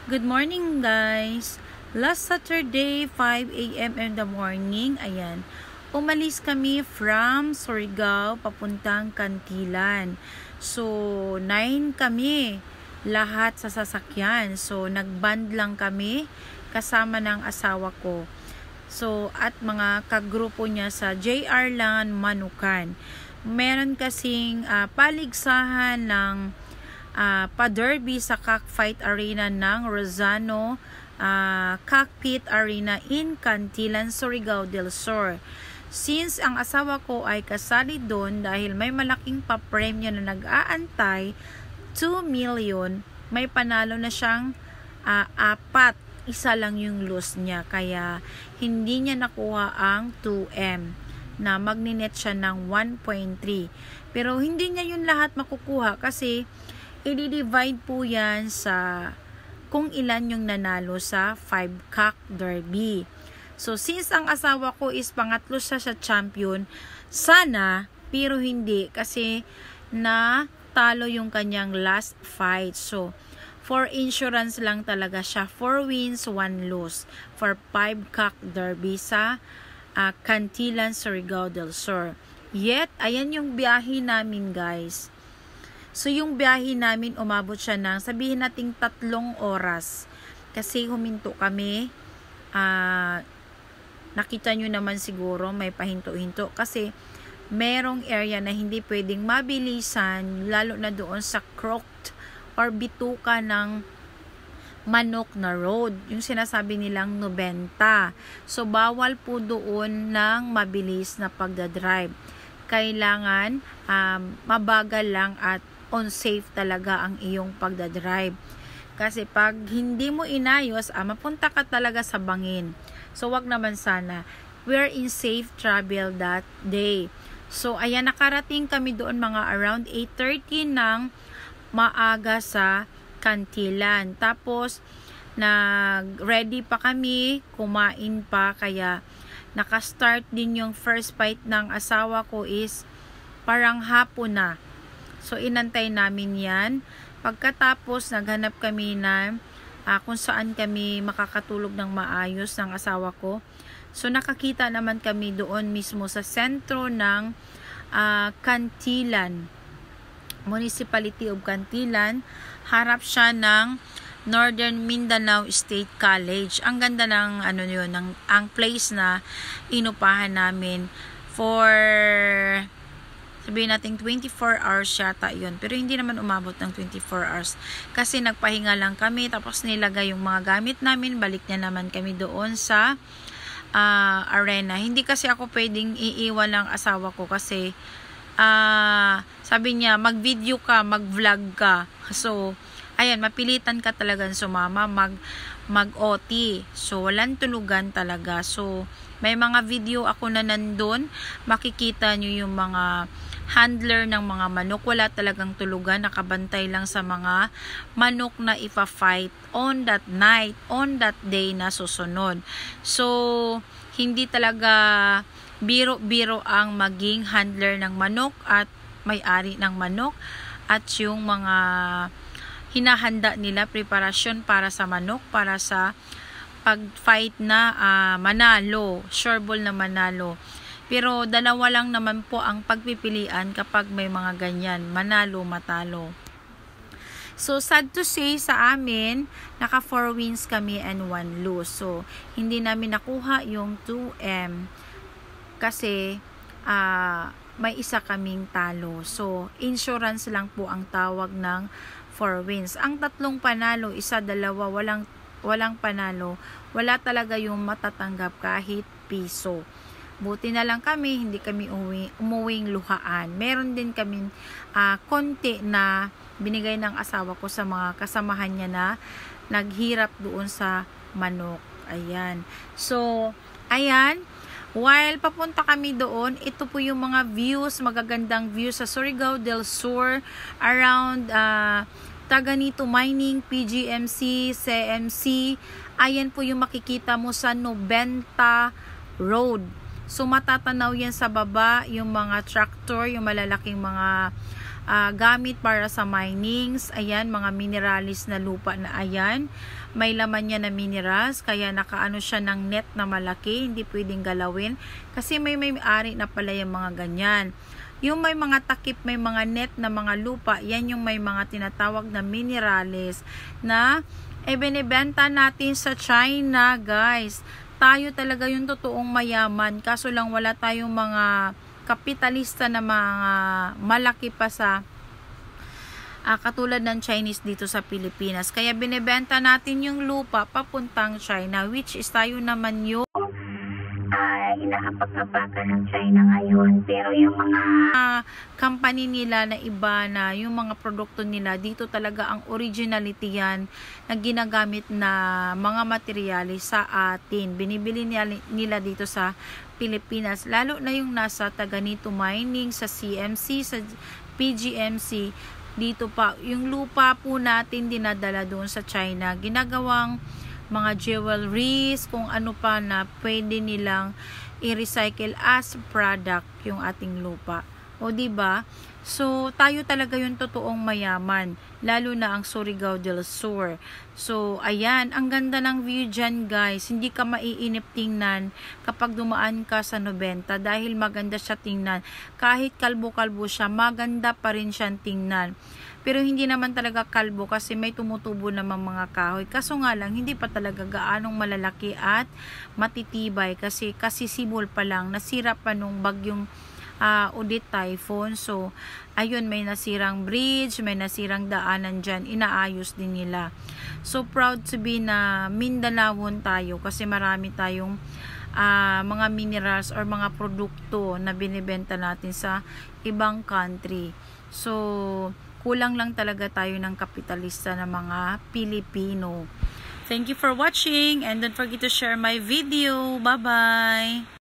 Good morning guys! Last Saturday, 5 a.m. in the morning, ayan, umalis kami from Surigao papuntang Cantilan. So, 9 kami lahat sa sasakyan. So, nagband lang kami kasama ng asawa ko. So, at mga kagrupo niya sa JR Land Manukan. Meron kasing paligsahan ng pa-derby sa Cockfight Arena ng Rosano Cockpit Arena in Cantilan, Surigao del Sur. Since ang asawa ko ay kasali doon dahil may malaking papremyo na nag-aantay, 2 million, may panalo na siyang 4, isa lang yung loss niya, kaya hindi niya nakuha ang 2M na magninet siya ng 1.3. Pero hindi niya yun lahat makukuha kasi i-divide po yan sa kung ilan yung nanalo sa 5 cock derby. So, since ang asawa ko is pangatlo siya sa champion, sana, pero hindi kasi natalo yung kanyang last fight. So, for insurance lang talaga siya. 4 wins, 1 loss for 5 cock derby sa Cantilan, Surigao del Sur. Yet, ayan yung biyahe namin guys. So, yung biyahe namin, umabot siya ng, sabihin nating 3 oras. Kasi huminto kami. Nakita nyo naman siguro, may pahinto-hinto. Kasi, merong area na hindi pwedeng mabilisan, lalo na doon sa crooked or bituka ng manok na road. Yung sinasabi nilang 90. So, bawal po doon ng mabilis na pagdadrive. Kailangan mabagal lang at unsafe talaga ang iyong pagdadrive. Kasi pag hindi mo inayos, mapunta ka talaga sa bangin. So, wag naman sana. We're in safe travel that day. So, ayan, nakarating kami doon mga around 8:30 ng maaga sa Cantilan. Tapos, nag-ready pa kami, kumain pa, kaya nakastart din yung first fight ng asawa ko is parang hapon na. So, inantay namin yan. Pagkatapos, naghanap kami na kung saan kami makakatulog ng maayos ng asawa ko. So, nakakita naman kami doon mismo sa sentro ng Cantilan. Municipality of Cantilan. Harap siya ng Northern Mindanao State College. Ang ganda ng ang place na inupahan namin for sabihin natin 24 hours yata yun. Pero hindi naman umabot ng 24 hours. Kasi nagpahinga lang kami. Tapos nilagay yung mga gamit namin. Balik niya naman kami doon sa arena. Hindi kasi ako pwedeng iiwan ng asawa ko. Kasi sabi niya, mag-video ka, mag-vlog ka. So, ayan, mapilitan ka talagang sumama. Mag-OT. So, walang tulugan talaga. So, may mga video ako na nandun. Makikita nyo yung mga handler ng mga manok. Wala talagang tulugan. Nakabantay lang sa mga manok na ipa-fight on that night, on that day na susunod. So, hindi talaga biro-biro ang maging handler ng manok at may-ari ng manok at yung mga hinahanda nila, preparasyon para sa manok, para sa pag-fight na manalo, sure ball na manalo. Pero dalawa lang naman po ang pagpipilian kapag may mga ganyan, manalo, matalo. So, sad to say sa amin, naka 4 wins kami and 1 lose. So, hindi namin nakuha yung 2M kasi may isa kaming talo. So, insurance lang po ang tawag ng 4 wins. Ang 3 panalo, 1, 2, walang panalo. Wala talaga yung matatanggap kahit piso. Buti na lang kami, hindi kami umuwing luhaan. Meron din kami konti na binigay ng asawa ko sa mga kasamahan niya na naghirap doon sa manok. Ayan. So, ayan. While papunta kami doon, ito po yung mga views, magagandang views sa Surigao del Sur, around Taganito Mining, PGMC, CMC. Ayan po yung makikita mo sa 90 Road. So, matatanaw yan sa baba, yung mga tractor, yung malalaking mga gamit para sa minings. Ayan, mga minerals na lupa na ayan. May laman niya na minerals, kaya nakaano siya ng net na malaki, hindi pwedeng galawin. Kasi may-ari na pala yung mga ganyan. Yung may mga takip, may mga net na mga lupa, yan yung may mga tinatawag na minerals na binibenta natin sa China, guys. Tayo talaga yung totoong mayaman, kaso lang wala tayong mga kapitalista na mga malaki pa sa katulad ng Chinese dito sa Pilipinas. Kaya binibenta natin yung lupa papuntang China, which is tayo naman yung inahapak-hapakan ng China ngayon. Pero yung mga company nila na iba na yung mga produkto nila, dito talaga ang originality yan na ginagamit na mga materyales sa atin. Binibili nila dito sa Pilipinas. Lalo na yung nasa Taganito Mining, sa CMC, sa PGMC. Dito pa, yung lupa po natin dinadala doon sa China. Ginagawang mga jewelries, kung ano pa na pwede nilang i-recycle as product yung ating lupa. O diba? So, tayo talaga yung totoong mayaman, lalo na ang Surigao del Sur. So, ayan, ang ganda ng view dyan, guys. Hindi ka maiinip tingnan kapag dumaan ka sa 90 dahil maganda siya tingnan. Kahit kalbo-kalbo siya, maganda pa rin siyang tingnan. Pero hindi naman talaga kalbo kasi may tumutubo namang mga kahoy. Kaso nga lang, hindi pa talaga gaanong malalaki at matitibay kasi sibol pa lang. Nasira pa nung bagyong Odette typhoon. So, ayun, may nasirang bridge, may nasirang daanan dyan. Inaayos din nila. So, proud to be na Mindanaon tayo kasi marami tayong mga minerals or mga produkto na binibenta natin sa ibang country. So, kulang lang talaga tayo ng kapitalista na mga Pilipino. Thank you for watching and don't forget to share my video. Bye-bye!